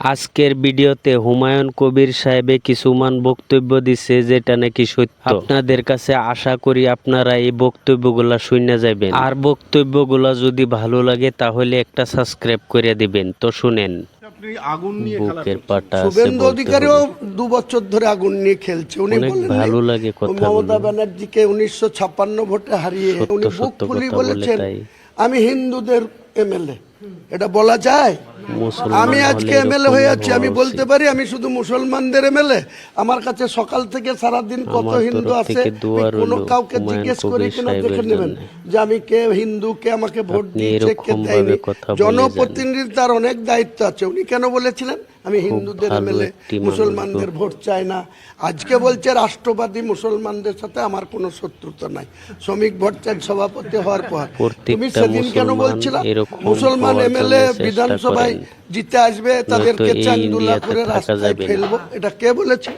আজকের ভিডিওতে হুমায়ুন কবির সাহেবে কিছুমান বক্তব্য দিছে যেটা নাকি সত্য। আপনাদের কাছে আশা করি আপনারা এই বক্তব্যগুলা শুনে যাবেন, আর বক্তব্যগুলা যদি ভালো লাগে তাহলে একটা সাবস্ক্রাইব করে দিবেন। তো শুনেন। আগুন নিয়ে বুকের পাটা আছে শুভেন্দু বলতে অধিকারীও হবে। 2 বছর ধরে আগুন নিয়ে খেলছে। উনি অনেক বলেন ভালো লাগে কথাগুলো। মমতা ব্যানার্জিকে 1956 ভোটে হারিয়ে সত্য উনি বুক সত্য ফুলি কথা বলে বলেছেন তাই। আমি হিন্দুদের এমএলএ। এটা বলা যায়? মুসলমান আমি হলে আজকে এমএলএ এরকম হয়ে আছি, হওয়া আমি বলতে উচিত। পারি আমি শুধু মুসলমানদের এমএলএ। আমার কাছে সকাল থেকে সারাদিন কত আমার হিন্দু তরফ আছে, থেকে দোয়া আমি কোনো রইলো কাউকে হুমায়ুন জিজ্ঞেস করি কবির কিনা দেখে সাহেবের নেবেন জন্য। যে আমি কে হিন্দু, কে আমাকে ভোট আপনি দিয়েছে, কে এরকম দেয়নি। ভাবে কথা বলে যান। জনপ্রতিনিধি তার অনেক দায়িত্ব আছে। উনি কেন বলেছিলেন আমি খুব হিন্দুদের ভালো এমএলএ, একটি মানুষ মুসলমানদের গো। ভোট চাই না? আজকে বলছে রাষ্ট্রবাদী মুসলমানদের সাথে আমার কোনো শত্রুতা নাই। শ্রমিক ভট্টাচার্য সভাপতি হওয়ার পর তুমি প্রত্যেকটা সেদিন কেন মুসলমান বলছিলা এরকম মুসলমান হওয়ার এমএলএ জন্য চেষ্টা বিধানসভায় করেন, জিতে আসবে, নয়তো তাদেরকে এই চান্দুলা ইন্ডিয়াতে করে থাকা রাস্তায় যাবে না। ফেলবো? এটা কে বলেছে?